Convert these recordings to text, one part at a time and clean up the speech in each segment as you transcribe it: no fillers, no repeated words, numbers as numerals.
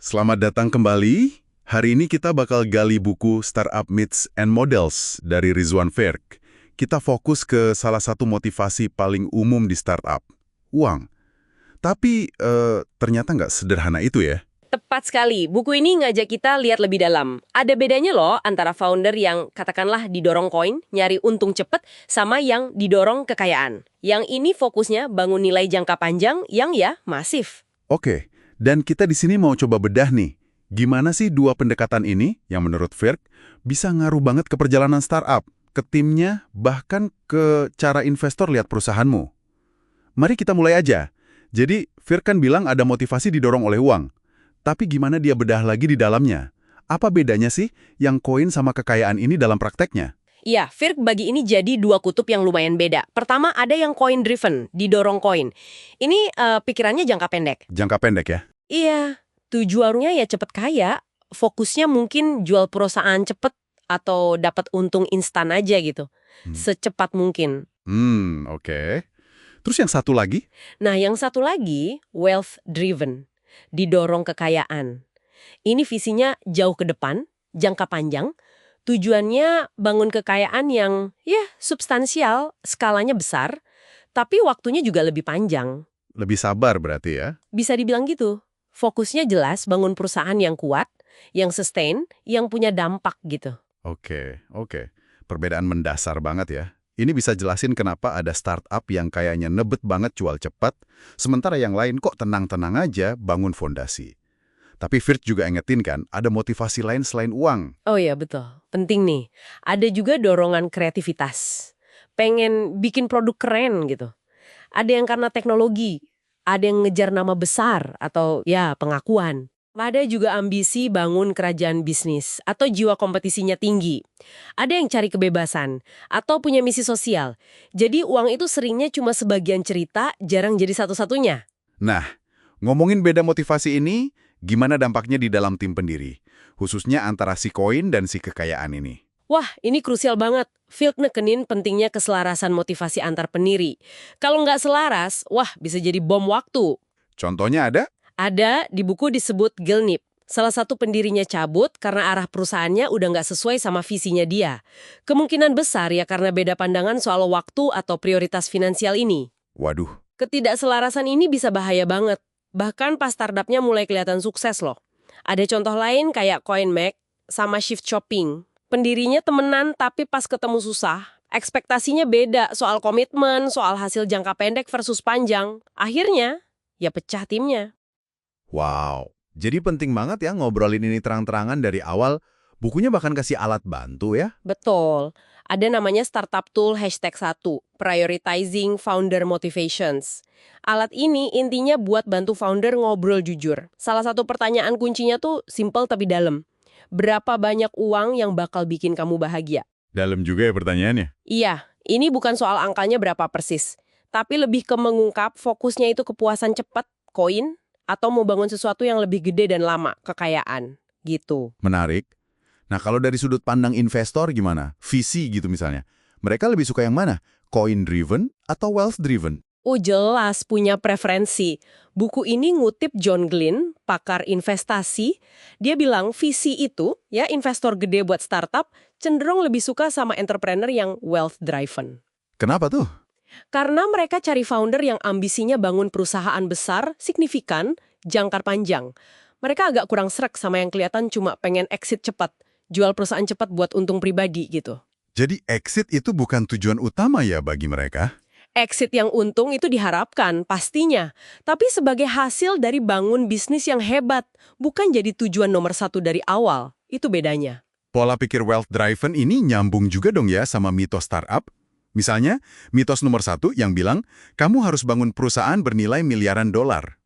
Selamat datang kembali. Hari ini kita bakal gali buku Startup Myths and Models dari Rizwan Ferk. Kita fokus ke salah satu motivasi paling umum di startup, uang. Tapi ternyata nggak sederhana itu ya. Tepat sekali, buku ini ngajak kita lihat lebih dalam. Ada bedanya loh antara founder yang katakanlah didorong koin, nyari untung cepet, sama yang didorong kekayaan. Yang ini fokusnya bangun nilai jangka panjang yang ya masif. Oke, dan kita di sini mau coba bedah nih. Gimana sih dua pendekatan ini yang menurut Ferk bisa ngaruh banget ke perjalanan startup, ke timnya, bahkan ke cara investor lihat perusahaanmu. Mari kita mulai aja. Jadi, Ferk kan bilang ada motivasi didorong oleh uang. Tapi gimana dia bedah lagi di dalamnya? Apa bedanya sih yang koin sama kekayaan ini dalam prakteknya? Iya, Firk bagi ini jadi dua kutub yang lumayan beda. Pertama, ada yang coin driven, didorong koin. Ini pikirannya jangka pendek. Jangka pendek ya? Iya, tujuannya ya cepet kaya, fokusnya mungkin jual perusahaan cepet atau dapat untung instan aja gitu. Secepat mungkin. Oke. Terus yang satu lagi? Nah, yang satu lagi, wealth driven, didorong kekayaan. Ini visinya jauh ke depan, jangka panjang, tujuannya bangun kekayaan yang ya substansial, skalanya besar, tapi waktunya juga lebih panjang. Lebih sabar berarti ya? Bisa dibilang gitu. Fokusnya jelas bangun perusahaan yang kuat, yang sustain, yang punya dampak gitu. Oke. Perbedaan mendasar banget ya. Ini bisa jelasin kenapa ada startup yang kayaknya nebet banget jual cepat, sementara yang lain kok tenang-tenang aja bangun fondasi. Tapi Firth juga ingetin kan, ada motivasi lain selain uang. Oh iya betul, penting nih. Ada juga dorongan kreativitas. Pengen bikin produk keren gitu. Ada yang karena teknologi, ada yang ngejar nama besar atau ya pengakuan. Ada juga ambisi bangun kerajaan bisnis atau jiwa kompetisinya tinggi. Ada yang cari kebebasan atau punya misi sosial. Jadi uang itu seringnya cuma sebagian cerita, jarang jadi satu-satunya. Nah, ngomongin beda motivasi ini, gimana dampaknya di dalam tim pendiri? Khususnya antara si koin dan si kekayaan ini. Wah, ini krusial banget. Phil nekenin pentingnya keselarasan motivasi antar pendiri. Kalau nggak selaras, wah bisa jadi bom waktu. Contohnya ada? Ada di buku disebut Gilnip. Salah satu pendirinya cabut karena arah perusahaannya udah nggak sesuai sama visinya dia. Kemungkinan besar ya karena beda pandangan soal waktu atau prioritas finansial ini. Waduh. Ketidakselarasan ini bisa bahaya banget. Bahkan pas startupnya mulai kelihatan sukses loh. Ada contoh lain kayak CoinMac sama Shift Shopping. Pendirinya temenan tapi pas ketemu susah. Ekspektasinya beda soal komitmen, soal hasil jangka pendek versus panjang. Akhirnya, ya pecah timnya. Wow. Jadi penting banget ya ngobrolin ini terang-terangan dari awal. Bukunya bahkan kasih alat bantu ya. Betul. Ada namanya Startup Tool #1, Prioritizing Founder Motivations. Alat ini intinya buat bantu founder ngobrol jujur. Salah satu pertanyaan kuncinya tuh simple tapi dalam. Berapa banyak uang yang bakal bikin kamu bahagia? Dalam juga ya pertanyaannya. Iya, ini bukan soal angkanya berapa persis. Tapi lebih ke mengungkap fokusnya itu kepuasan cepat, koin, atau mau bangun sesuatu yang lebih gede dan lama, kekayaan. Gitu. Menarik. Nah kalau dari sudut pandang investor gimana? Visi gitu misalnya. Mereka lebih suka yang mana? Coin driven atau wealth driven? Jelas punya preferensi. Buku ini ngutip John Glynn, pakar investasi. Dia bilang visi itu, ya investor gede buat startup, cenderung lebih suka sama entrepreneur yang wealth driven. Kenapa tuh? Karena mereka cari founder yang ambisinya bangun perusahaan besar, signifikan, jangkar panjang. Mereka agak kurang srek sama yang kelihatan cuma pengen exit cepat, jual perusahaan cepat buat untung pribadi gitu. Jadi exit itu bukan tujuan utama ya bagi mereka? Exit yang untung itu diharapkan, pastinya. Tapi sebagai hasil dari bangun bisnis yang hebat, bukan jadi tujuan nomor satu dari awal. Itu bedanya. Pola pikir wealth driven ini nyambung juga dong ya sama mitos startup? Misalnya, mitos nomor 1 yang bilang, kamu harus bangun perusahaan bernilai miliaran dolar.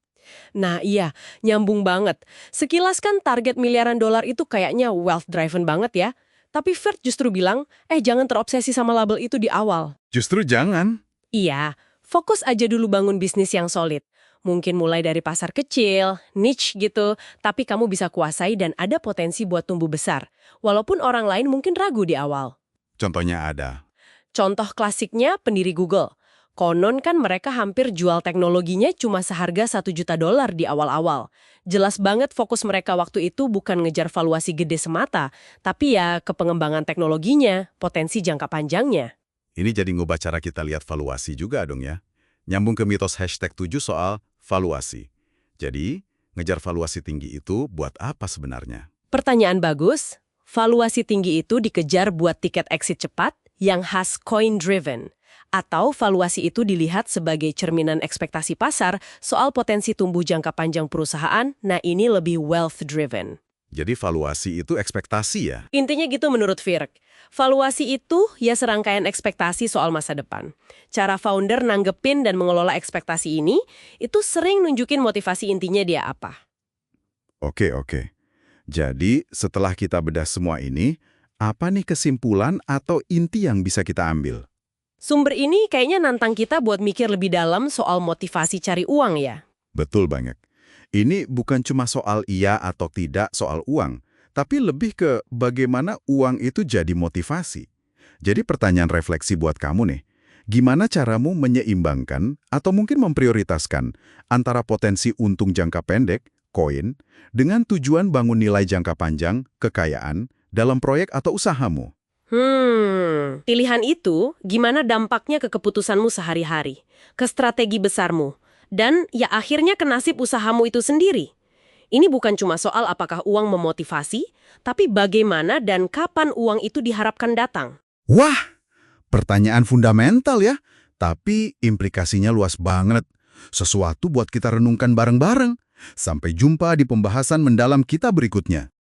Nah iya, nyambung banget. Sekilas kan target miliaran dolar itu kayaknya wealth driven banget ya. Tapi Firth justru bilang, jangan terobsesi sama label itu di awal. Justru jangan. Iya, fokus aja dulu bangun bisnis yang solid. Mungkin mulai dari pasar kecil, niche gitu, tapi kamu bisa kuasai dan ada potensi buat tumbuh besar. Walaupun orang lain mungkin ragu di awal. Contohnya ada. Contoh klasiknya pendiri Google. Konon kan mereka hampir jual teknologinya cuma seharga $1 juta di awal-awal. Jelas banget fokus mereka waktu itu bukan ngejar valuasi gede semata, tapi ya ke pengembangan teknologinya, potensi jangka panjangnya. Ini jadi ngubah cara kita lihat valuasi juga dong ya. Nyambung ke mitos #7 soal valuasi. Jadi, ngejar valuasi tinggi itu buat apa sebenarnya? Pertanyaan bagus. Valuasi tinggi itu dikejar buat tiket exit cepat yang khas coin-driven. Atau valuasi itu dilihat sebagai cerminan ekspektasi pasar soal potensi tumbuh jangka panjang perusahaan, nah ini lebih wealth-driven. Jadi valuasi itu ekspektasi ya? Intinya gitu menurut Virk. Valuasi itu ya serangkaian ekspektasi soal masa depan. Cara founder nanggepin dan mengelola ekspektasi ini, itu sering nunjukin motivasi intinya dia apa. Oke. Jadi, setelah kita bedah semua ini, apa nih kesimpulan atau inti yang bisa kita ambil? Sumber ini kayaknya nantang kita buat mikir lebih dalam soal motivasi cari uang ya. Betul banget. Ini bukan cuma soal iya atau tidak soal uang, tapi lebih ke bagaimana uang itu jadi motivasi. Jadi pertanyaan refleksi buat kamu nih, gimana caramu menyeimbangkan atau mungkin memprioritaskan antara potensi untung jangka pendek, koin, dengan tujuan bangun nilai jangka panjang, kekayaan, dalam proyek atau usahamu? Pilihan itu gimana dampaknya ke keputusanmu sehari-hari, ke strategi besarmu, dan ya akhirnya ke nasib usahamu itu sendiri. Ini bukan cuma soal apakah uang memotivasi, tapi bagaimana dan kapan uang itu diharapkan datang. Wah, pertanyaan fundamental ya, tapi implikasinya luas banget. Sesuatu buat kita renungkan bareng-bareng. Sampai jumpa di pembahasan mendalam kita berikutnya.